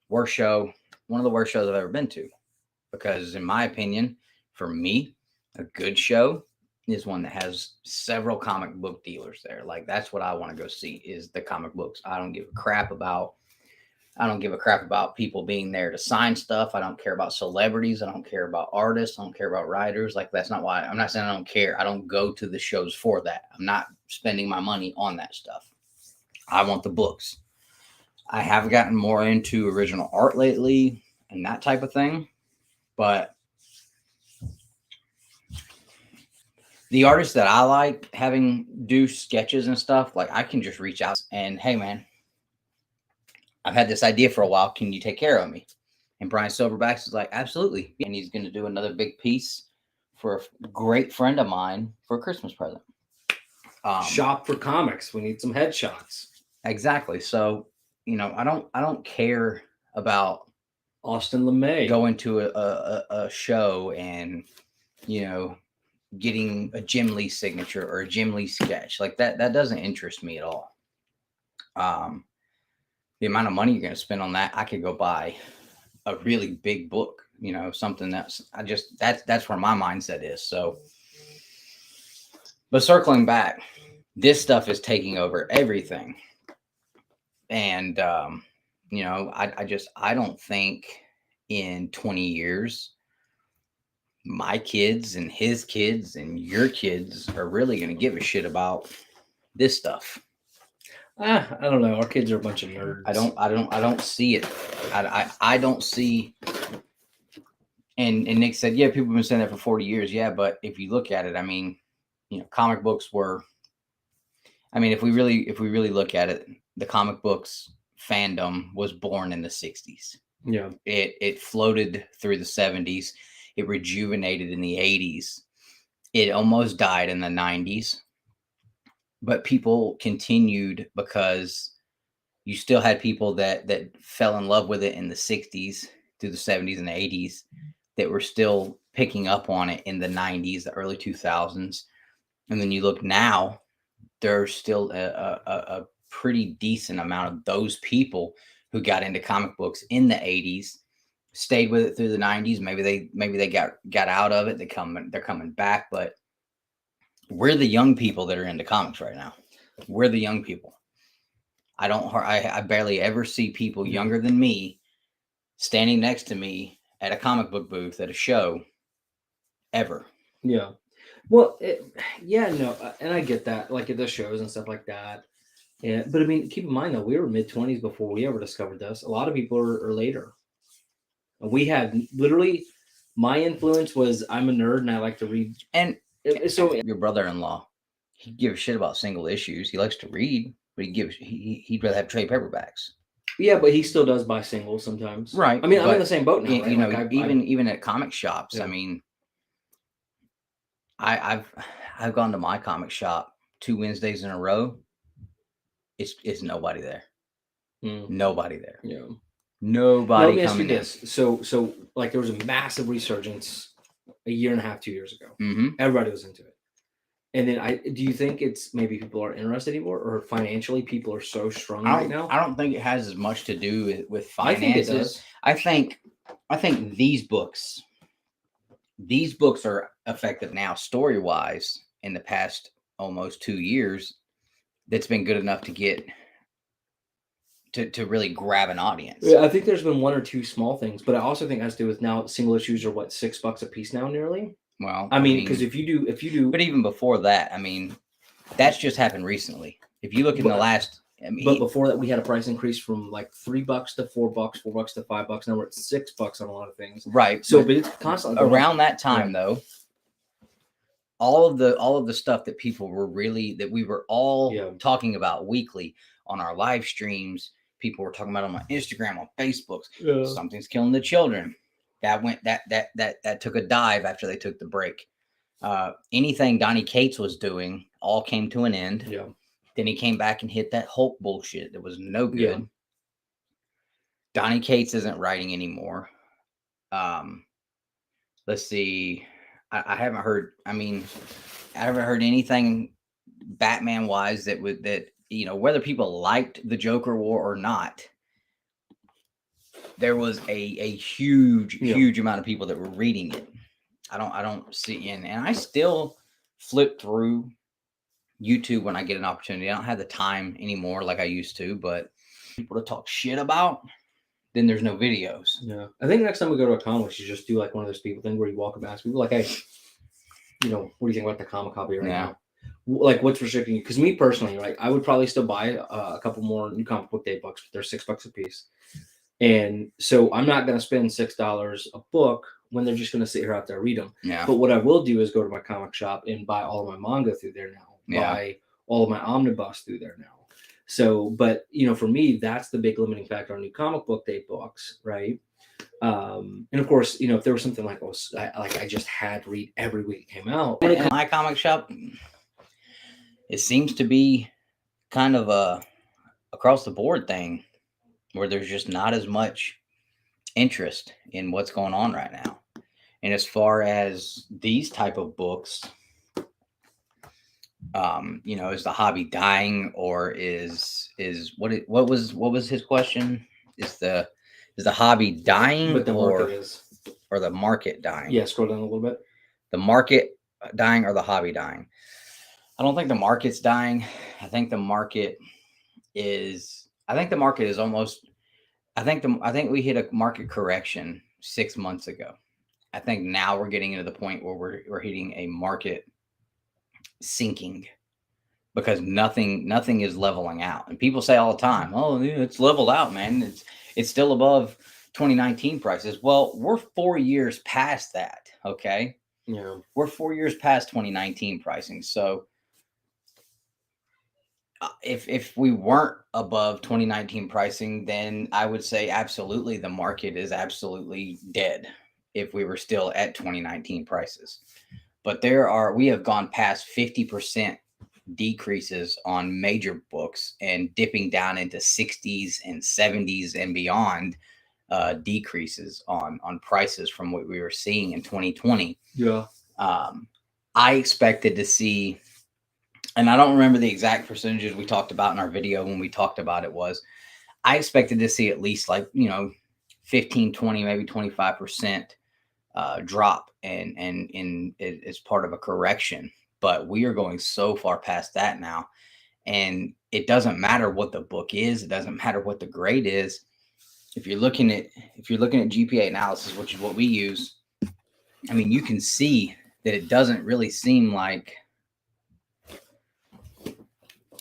Speaker 2: Worst show, one of the worst shows I've ever been to. Because in my opinion, for me, a good show is one that has several comic book dealers there. Like that's what I want to go see is the comic books. I don't give a crap about people being there to sign stuff. I don't care about celebrities. I don't care about artists. I don't care about writers. Like that's not why. I'm not saying I don't care. I don't go to the shows for that. I'm not spending my money on that stuff. I want the books. I have gotten more into original art lately and that type of thing. But the artists that I like having do sketches and stuff, like I can just reach out and, hey, man, I've had this idea for a while. Can you take care of me? And Brian Silverbacks is like, absolutely. And he's going to do another big piece for a great friend of mine for a Christmas present.
Speaker 4: Shop for comics. We need some headshots.
Speaker 2: Exactly. So, I don't care about
Speaker 4: Austin LeMay.
Speaker 2: going to a show and, getting a Jim Lee signature or a Jim Lee sketch. Like that doesn't interest me at all. The amount of money you're going to spend on that, I could go buy a really big book, something that's where my mindset is. So, but circling back, this stuff is taking over everything. And, I don't think in 20 years, my kids and his kids and your kids are really going to give a shit about this stuff.
Speaker 4: I don't know. Our kids are a bunch of nerds.
Speaker 2: I don't see it. I don't see. And Nick said, yeah, people have been saying that for 40 years. Yeah. But if you look at it, I mean, comic books were, if we really look at it, the comic books fandom was born in the 60s.
Speaker 4: Yeah.
Speaker 2: It floated through the 70s. It rejuvenated in the 80s. It almost died in the 90s. But people continued because you still had people that fell in love with it in the 60s through the 70s and the 80s that were still picking up on it in the 90s, the early 2000s. And then you look now, there's still a pretty decent amount of those people who got into comic books in the 80s, stayed with it through the 90s. Maybe they got out of it. They're coming back, but we're the young people that are into comics right now. We're the young people. I barely ever see people younger than me standing next to me at a comic book booth at a show ever.
Speaker 4: Yeah. Well, and I get that, like at the shows and stuff like that. Yeah, but keep in mind though, we were mid-20s before we ever discovered this. A lot of people are later. We had literally, my influence was I'm a nerd and I like to read.
Speaker 2: And
Speaker 4: so
Speaker 2: your brother-in-law, he gives a shit about single issues. He likes to read, but he'd rather have trade paperbacks.
Speaker 4: Yeah, but he still does buy singles sometimes.
Speaker 2: Right.
Speaker 4: I'm in the same boat now.
Speaker 2: Right? Even at comic shops.
Speaker 4: Yeah.
Speaker 2: I've I've gone to my comic shop 2 Wednesdays in a row. It's nobody there. Nobody there.
Speaker 4: Yeah.
Speaker 2: Nobody
Speaker 4: Let me ask you
Speaker 2: coming in.
Speaker 4: this. So like there was a massive resurgence a year and a half, 2 years ago.
Speaker 2: Mm-hmm.
Speaker 4: Everybody was into it. And then do you think it's maybe people aren't interested anymore, or financially people are so strong right now?
Speaker 2: I don't think it has as much to do with
Speaker 4: I think it
Speaker 2: finances.
Speaker 4: does.
Speaker 2: I think these books are effective now story wise in the past almost 2 years. That's been good enough to get to really grab an audience.
Speaker 4: Yeah, I think there's been one or two small things, but I also think it has to do with now single issues are what, $6 a piece now nearly.
Speaker 2: Well,
Speaker 4: I mean, because if you do,
Speaker 2: but even before that, I mean, that's just happened recently. If you look in the last, I mean,
Speaker 4: but before that we had a price increase from like $3 to $4, $4 to $5. Now we're at $6 on a lot of things.
Speaker 2: right?
Speaker 4: So, but it's constantly going
Speaker 2: around
Speaker 4: up.
Speaker 2: that time though, all of the stuff that people were really that we were all talking about weekly on our live streams, people were talking about on my Instagram, on Facebook. Something's killing the children. That went that took a dive after they took the break. Anything Donnie Cates was doing all came to an end.
Speaker 4: Yeah.
Speaker 2: Then he came back and hit that Hulk bullshit that was no good.
Speaker 4: Yeah.
Speaker 2: Donnie Cates isn't writing anymore. Let's see. I haven't heard. I mean, I haven't heard anything Batman wise that whether people liked the Joker War or not. There was a huge amount of people that were reading it. I don't see, and I still flip through YouTube when I get an opportunity. I don't have the time anymore like I used to, but people to talk shit about, then there's no videos.
Speaker 4: Yeah. I think next time we go to a comic, we should just do like one of those people thing where you walk up and ask people like, hey, what do you think about the comic copy right now? Like what's restricting you? Because me personally, right, I would probably still buy a couple more New Comic Book Day books, but they're $6 a piece. And so I'm not going to spend $6 a book when they're just going to sit here out there read them.
Speaker 2: Yeah.
Speaker 4: But what I will do is go to my comic shop and buy all of my manga through there now. Buy all of my omnibus through there now. So, but for me, that's the big limiting factor on New Comic Book Day books, right? And of course, if there was something like I just had to read every week it came out.
Speaker 2: In my comic shop, it seems to be kind of a across the board thing where there's just not as much interest in what's going on right now. And as far as these type of books, is the hobby dying, or is what was his question? Is the hobby dying,
Speaker 4: but the market is,
Speaker 2: or the market dying?
Speaker 4: Yeah, scroll down a little bit.
Speaker 2: The market dying or the hobby dying? I don't think the market's dying. I think the market is almost. I think we hit a market correction 6 months ago. I think now we're getting into the point where we're hitting a market sinking, because nothing is leveling out. And people say all the time, "Oh, it's leveled out, man. It's still above 2019 prices." Well, we're 4 years past that. Okay.
Speaker 4: Yeah.
Speaker 2: We're 4 years past 2019 pricing. So if we weren't above 2019 pricing, then I would say absolutely the market is absolutely dead if we were still at 2019 prices. But we have gone past 50% decreases on major books and dipping down into 60s and 70s and beyond decreases on prices from what we were seeing in 2020.
Speaker 4: Yeah.
Speaker 2: I expected to see, and I don't remember the exact percentages we talked about in our video when we talked about it, I expected to see at least 15, 20, maybe 25% drop and it's part of a correction. But we are going so far past that now, and it doesn't matter what the book is. It doesn't matter what the grade is. If you're looking at GPA analysis, which is what we use, I mean, you can see that it doesn't really seem like.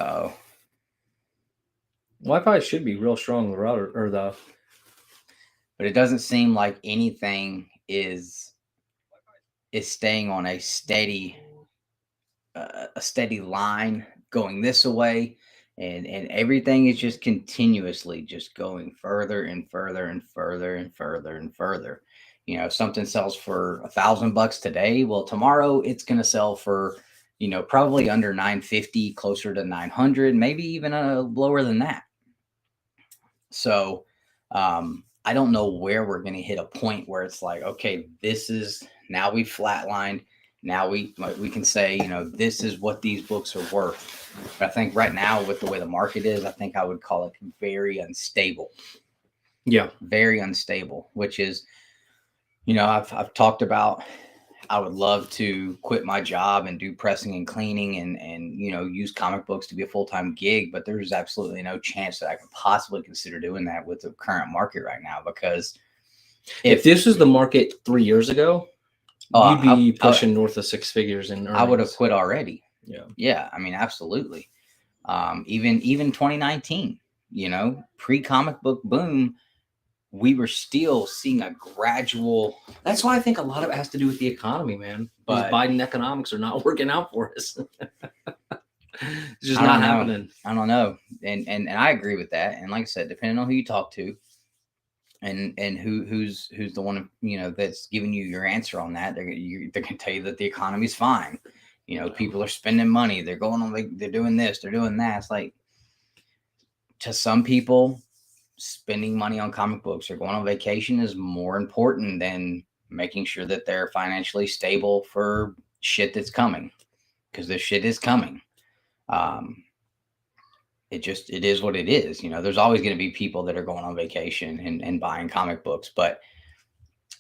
Speaker 2: Oh,
Speaker 4: Wi-Fi should be real strong. The router
Speaker 2: but it doesn't seem like anything is staying on a steady line going this way, and everything is just continuously just going further and further and further and further and further. If something sells for $1,000 today, well, tomorrow it's going to sell for probably under 950, closer to 900, maybe even lower than that. So I don't know where we're going to hit a point where it's like, okay, this is now we flatlined. Now we can say, this is what these books are worth. But I think right now, with the way the market is, I think I would call it very unstable.
Speaker 4: Yeah.
Speaker 2: Very unstable, which is, I've talked about, I would love to quit my job and do pressing and cleaning and use comic books to be a full-time gig, but there's absolutely no chance that I could possibly consider doing that with the current market right now, because
Speaker 4: if this was the market 3 years ago, you'd be pushing north of six figures in earnings.
Speaker 2: I would have quit already.
Speaker 4: Yeah.
Speaker 2: I mean, absolutely. Even 2019, pre-comic book boom, we were still seeing a gradual.
Speaker 4: That's why I think a lot of it has to do with the economy, man. But Biden economics are not working out for us. It's just not happening.
Speaker 2: I don't know. And I agree with that. And like I said, depending on who you talk to and who's the one, that's giving you your answer on that, they're going to tell you that the economy's fine. People are spending money. They're going on, they're doing this, they're doing that. It's like, to some people, spending money on comic books or going on vacation is more important than making sure that they're financially stable for shit that's coming, because this shit is coming. It is what it is. There's always going to be people that are going on vacation and buying comic books, but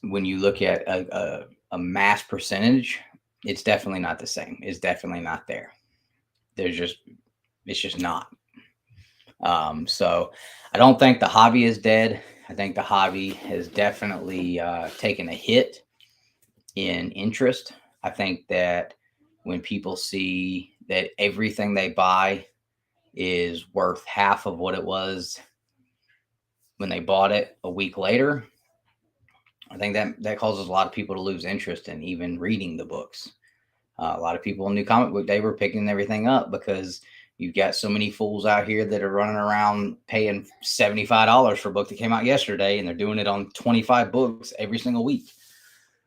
Speaker 2: when you look at a mass percentage, it's definitely not the same. It's definitely not there. It's just not. So I don't think the hobby is dead. I think the hobby has definitely taken a hit in interest. I think that when people see that everything they buy is worth half of what it was when they bought it a week later, I think that causes a lot of people to lose interest in even reading the books. A lot of people in New Comic Book Day were picking everything up because you've got so many fools out here that are running around paying $75 for a book that came out yesterday, and they're doing it on 25 books every single week.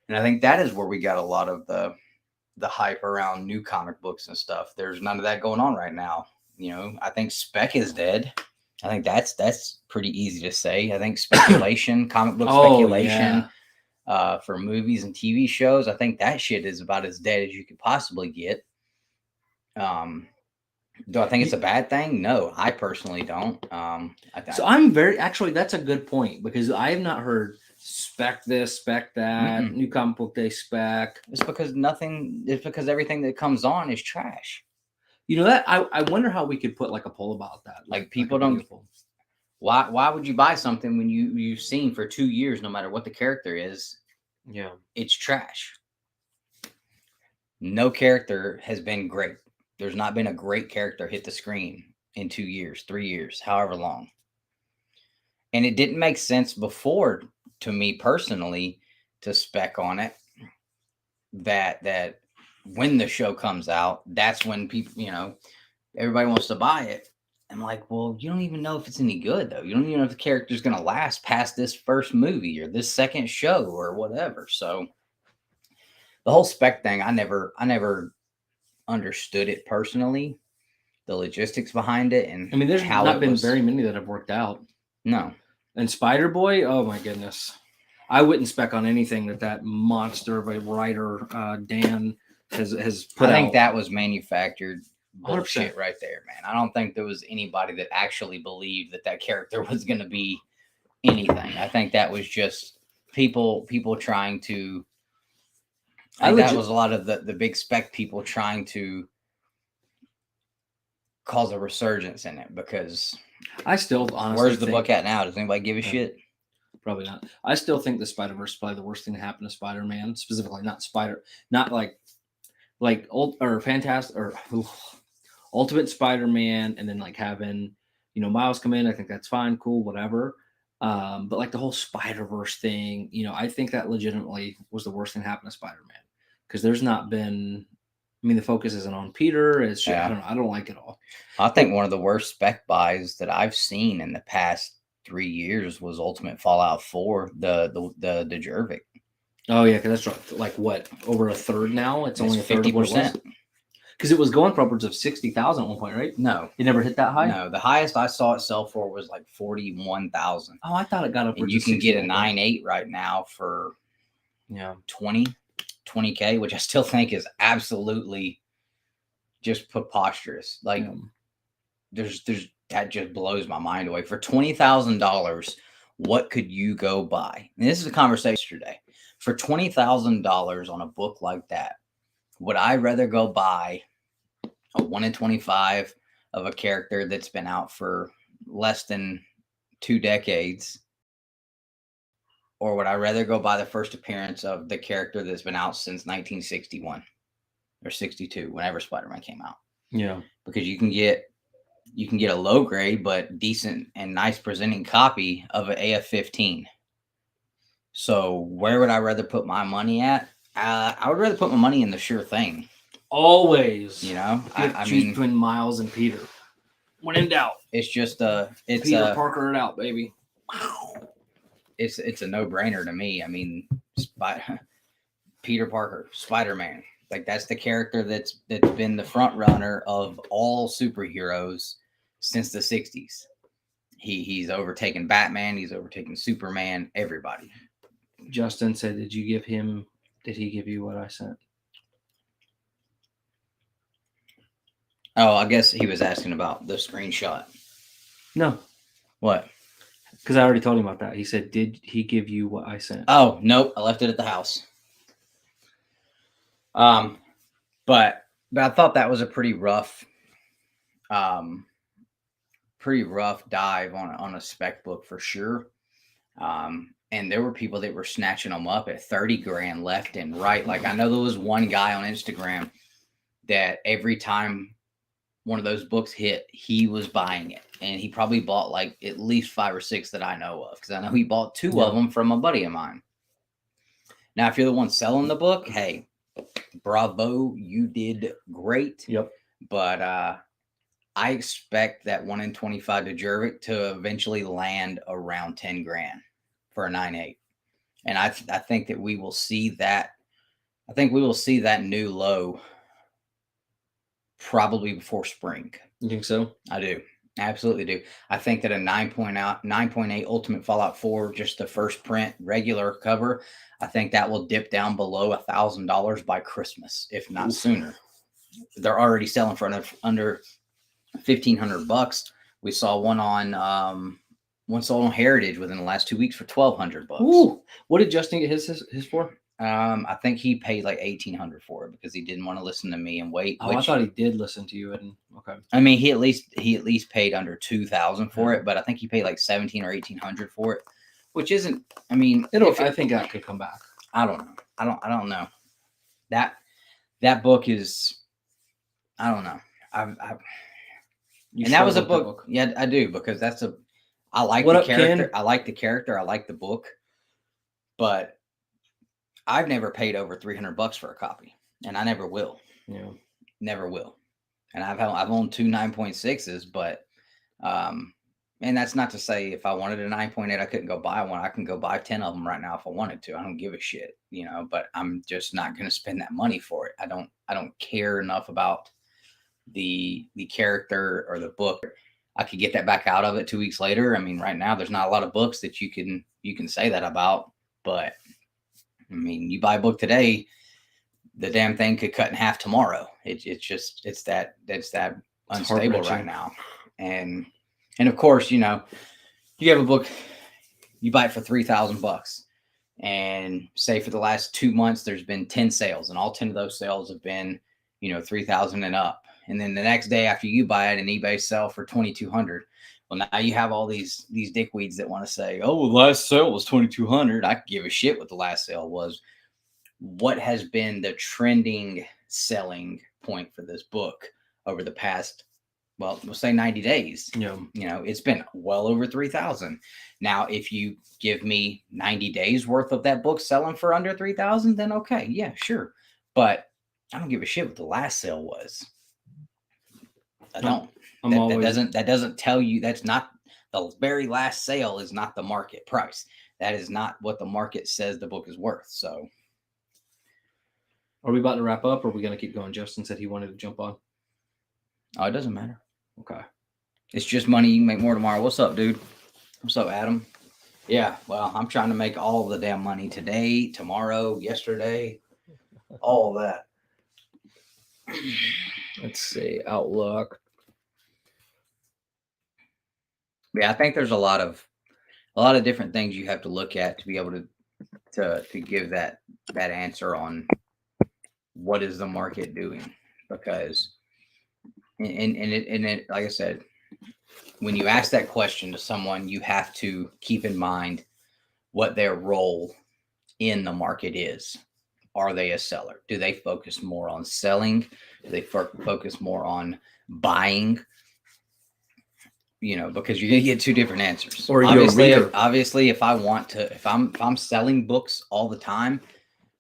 Speaker 2: And I think that is where we got a lot of the hype around new comic books and stuff. There's none of that going on right now. I think spec is dead. I think that's pretty easy to say. I think speculation, comic book speculation, for movies and TV shows, I think that shit is about as dead as you could possibly get. Do I think it's a bad thing? No, I personally don't.
Speaker 4: So I'm that's a good point, because I have not heard spec this, spec that, New Comic Book Day spec.
Speaker 2: It's because everything that comes on is trash.
Speaker 4: That I wonder how we could put like a poll about that.
Speaker 2: Like people don't. Why would you buy something when you've seen for 2 years, no matter what the character is?
Speaker 4: Yeah,
Speaker 2: it's trash. No character has been great. There's not been a great character hit the screen in 2 years, 3 years, however long. And it didn't make sense before, to me personally, to spec on it. That when the show comes out, that's when people, everybody wants to buy it. I'm like, well, you don't even know if it's any good, though. You don't even know if the character's going to last past this first movie or this second show or whatever. So the whole spec thing, I never understood it personally, the logistics behind it. And
Speaker 4: I mean, there's not been very many that have worked out.
Speaker 2: No.
Speaker 4: And Spider-Boy, oh my goodness. I wouldn't spec on anything that monster of a writer, Dan, has put out.
Speaker 2: I think that was manufactured bullshit right there, man. I don't think there was anybody that actually believed that character was going to be anything. I think that was just people trying to. That was a lot of the big spec people trying to cause a resurgence in it, because
Speaker 4: I still honestly
Speaker 2: where's the book at now? Does anybody give a shit?
Speaker 4: Probably not. I still think the Spider-Verse is probably the worst thing to happen to Spider-Man, specifically not like old or fantastic or Ultimate Spider-Man, and then like having Miles come in. I think that's fine, cool, whatever. But like the whole Spider-Verse thing, I think that legitimately was the worst thing that happened to Spider-Man, because there's not been. I mean, the focus isn't on Peter. It's just, I don't like it all.
Speaker 2: I think one of the worst spec buys that I've seen in the past 3 years was Ultimate Fallout 4, the Jervik.
Speaker 4: Oh yeah, because that's like what, over a third now. It's only 50%. Because it was going for upwards of 60,000 at one point, right?
Speaker 2: No,
Speaker 4: It never hit that high.
Speaker 2: no. The highest I saw it sell for was like 41,000.
Speaker 4: Oh, I thought it got upwards.
Speaker 2: And you
Speaker 4: of
Speaker 2: can
Speaker 4: 60
Speaker 2: get a
Speaker 4: at one point.
Speaker 2: 9.8 right now for
Speaker 4: Yeah.
Speaker 2: 20K, which I still think is absolutely just preposterous. Like
Speaker 4: Yeah.
Speaker 2: there's that just blows my mind away. For $20,000, what could you go buy? And this is a conversation today. For $20,000 on a book like that, would I rather go buy a 1 in 25 of a character that's been out for less than 2 decades? Or would I rather go buy the first appearance of the character that's been out since 1961 or 62, whenever Spider-Man came out?
Speaker 4: Yeah.
Speaker 2: Because you can get a low grade but decent and nice presenting copy of an AF-15. So where would I rather put my money at? I would rather put my money in the sure thing.
Speaker 4: Always.
Speaker 2: You know, I
Speaker 4: choose
Speaker 2: mean,
Speaker 4: between Miles and Peter. When in doubt,
Speaker 2: it's just
Speaker 4: Peter Parker it out, baby.
Speaker 2: it's a no brainer to me. I mean, Peter Parker, Spider-Man, like that's the character that's been the front runner of all superheroes since the 60s. He's overtaken Batman, he's overtaken Superman, everybody.
Speaker 4: Justin said, did he give you what I sent?
Speaker 2: Oh, I guess he was asking about the screenshot.
Speaker 4: No,
Speaker 2: What?
Speaker 4: because I already told him about that. He said, did he give you what I sent?
Speaker 2: Oh, nope, I left it at the house. But I thought that was a pretty rough dive on a spec book for sure. And there were people that were snatching them up at 30 grand left and right. Like I know there was one guy on Instagram that every time one of those books hit, he was buying it. And he probably bought like at least 5 or 6 that I know of. Because I know he bought 2 of them from a buddy of mine. Now, if you're the one selling the book, hey, bravo, you did great.
Speaker 4: Yep.
Speaker 2: But I expect that 1 in 25 to Jervik to eventually land around 10 grand for a 9.8. And I think that we will see that. I think we will see that new low probably before spring.
Speaker 4: You think so?
Speaker 2: I do. Absolutely do. I think that a 9.8 Ultimate Fallout 4, just the first print regular cover, I think that will dip down below $1,000 by Christmas, if not sooner. They're already selling for under $1,500. We saw one sold on Heritage within the last 2 weeks for $1,200.
Speaker 4: Ooh, what did Justin get his for?
Speaker 2: I think he paid like $1,800 for it because he didn't want to listen to me and wait.
Speaker 4: Oh, I thought he did listen to you. And okay.
Speaker 2: I mean, he at least paid under $2,000 for it, but I think he paid like $1,700 or $1,800 for it, which isn't. I mean,
Speaker 4: I think that could come back.
Speaker 2: I don't know. I don't know. That book is. I don't know. And that was a book. Yeah, I do, because that's a. I like the character. I like the character. I like the book, but I've never paid over $300 for a copy, and I never will.
Speaker 4: Yeah,
Speaker 2: never will. And I've owned 2 9.6s, but and that's not to say if I wanted a 9.8, I couldn't go buy one. I can go buy 10 of them right now if I wanted to. I don't give a shit, But I'm just not going to spend that money for it. I don't care enough about the character or the book. I could get that back out of it 2 weeks later. I mean, right now there's not a lot of books that you can say that about, but I mean, you buy a book today, the damn thing could cut in half tomorrow. It's that unstable right now. And of course, you have a book, you buy it for $3,000, and say for the last 2 months, there's been 10 sales, and all 10 of those sales have been, 3,000 and up. And then the next day after you buy it, and eBay sell for 2,200. Well, now you have all these dickweeds that want to say, oh, the last sale was 2,200. I could give a shit what the last sale was. What has been the trending selling point for this book over the past, well, we'll say 90 days?
Speaker 4: Yeah.
Speaker 2: It's been well over 3,000. Now, if you give me 90 days worth of that book selling for under 3,000, then okay, yeah, sure. But I don't give a shit what the last sale was. I don't. That doesn't tell you. That's not the very last sale. Is not the market price. That is not what the market says the book is worth. So
Speaker 4: Are we about to wrap up, or are we going to keep going? Justin said he wanted to jump on.
Speaker 2: Oh, it doesn't matter.
Speaker 4: Okay.
Speaker 2: It's just money. You can make more tomorrow. What's up, dude? What's up, Adam? Yeah, well, I'm trying to make all the damn money today, tomorrow, yesterday, all of that.
Speaker 4: Let's see. Outlook.
Speaker 2: Yeah, I think there's a lot of different things you have to look at to be able to give that answer on what is the market doing, because it like I said, when you ask that question to someone, you have to keep in mind what their role in the market is. Are they a seller? Do they focus more on selling? Do they focus more on buying? You know, because you're gonna get two different answers.
Speaker 4: Or you're a reader.
Speaker 2: Obviously, if I'm selling books all the time,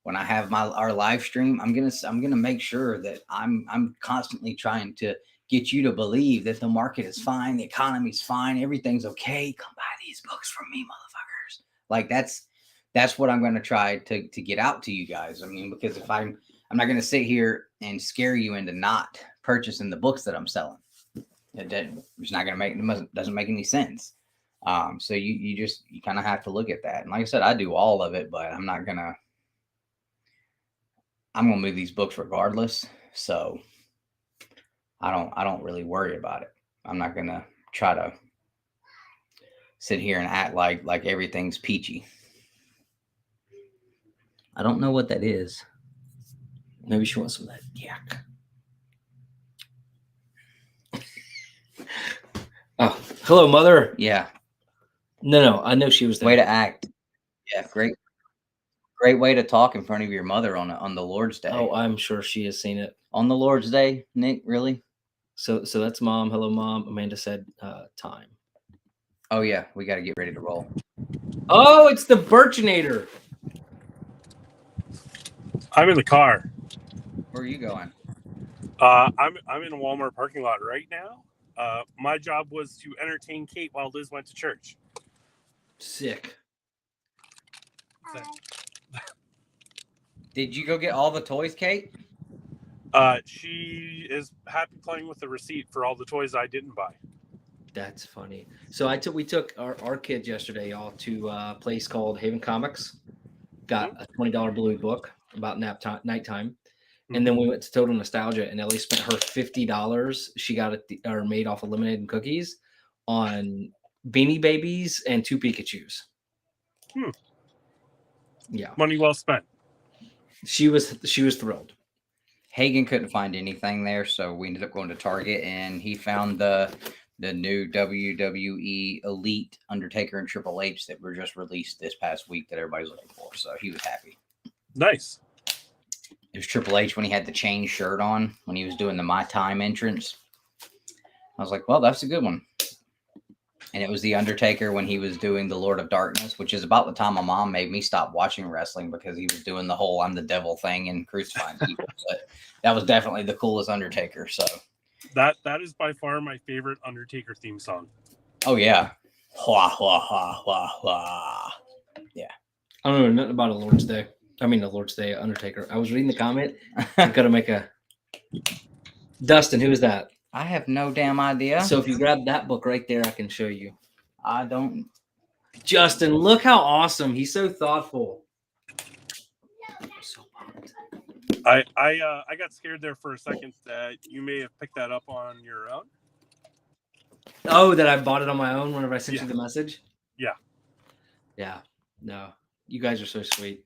Speaker 2: when I have our live stream, I'm gonna make sure that I'm constantly trying to get you to believe that the market is fine, the economy's fine, everything's okay. Come buy these books from me, motherfuckers. Like that's what I'm going to try to get out to you guys. I mean, because if I'm not going to sit here and scare you into not purchasing the books that I'm selling. It's not going to doesn't make any sense. So you kind of have to look at that. And like I said, I do all of it, but I'm going to move these books regardless. So I don't really worry about it. I'm not going to try to sit here and act like everything's peachy. I don't know what that is.
Speaker 4: Maybe she wants some of that yak. Oh, hello, mother.
Speaker 2: Yeah.
Speaker 4: No, I know she was there.
Speaker 2: Way to act. Yeah, great way to talk in front of your mother on the Lord's Day.
Speaker 4: Oh, I'm sure she has seen it.
Speaker 2: On the Lord's Day, Nick, really?
Speaker 4: So that's mom. Hello, mom. Amanda said time.
Speaker 2: Oh yeah, we got to get ready to roll.
Speaker 4: Oh, it's the Birchinator.
Speaker 5: I'm in the car.
Speaker 2: Where are you going?
Speaker 5: I'm in a Walmart parking lot right now. My job was to entertain Kate while Liz went to church.
Speaker 4: Sick.
Speaker 2: Did you go get all the toys, Kate?
Speaker 5: She is happy playing with the receipt for all the toys I didn't buy.
Speaker 4: That's funny. So we took our kids yesterday, y'all, to a place called Haven Comics. Got a $20 Bluey book about nighttime. And then we went to Total Nostalgia, and Ellie spent her $50. She got it made off of lemonade and cookies on Beanie Babies and 2 Pikachus. Yeah,
Speaker 5: Money well spent.
Speaker 4: she was thrilled.
Speaker 2: Hagen couldn't find anything there, so we ended up going to Target, and he found the new WWE Elite Undertaker and Triple H that were just released this past week that everybody's looking for. So he was happy.
Speaker 5: Nice.
Speaker 2: It was Triple H when he had the chain shirt on when he was doing the My Time entrance. I was like, well, that's a good one. And it was the Undertaker when he was doing the Lord of Darkness, which is about the time my mom made me stop watching wrestling because he was doing the whole I'm the devil thing and crucifying people. But that was definitely the coolest Undertaker. So
Speaker 5: That is by far my favorite Undertaker theme song.
Speaker 2: oh yeah. Wah, wah, wah, wah, wah. Yeah.
Speaker 4: I don't know nothing about a Lord's Day. I mean, the Lord's Day Undertaker. I was reading the comment. I gotta make a. Dustin, who is that?
Speaker 2: I have no damn idea.
Speaker 4: So if you grab that book right there, I can show you.
Speaker 2: I don't.
Speaker 4: Justin, look how awesome. He's so thoughtful. I'm so pumped.
Speaker 5: I got scared there for a second that you may have picked that up on your own.
Speaker 4: Oh, that I bought it on my own whenever I sent you the message?
Speaker 5: Yeah.
Speaker 4: Yeah. No. You guys are so sweet.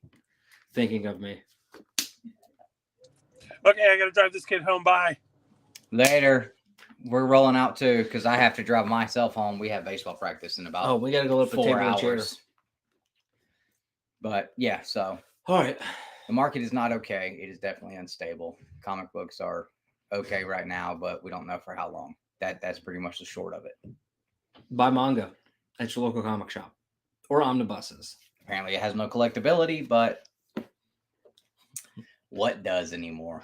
Speaker 4: Thinking of me.
Speaker 5: Okay, I gotta drive this kid home. Bye.
Speaker 2: Later. We're rolling out too because I have to drive myself home. We have baseball practice in about
Speaker 4: We gotta go up a
Speaker 2: 4
Speaker 4: table and chair.
Speaker 2: hours. But yeah, so
Speaker 4: All right.
Speaker 2: the market is not okay. It is definitely unstable. Comic books are okay right now, but we don't know for how long. That's pretty much the short of it.
Speaker 4: Buy manga at your local comic shop or omnibuses.
Speaker 2: Apparently it has no collectability, but what does anymore?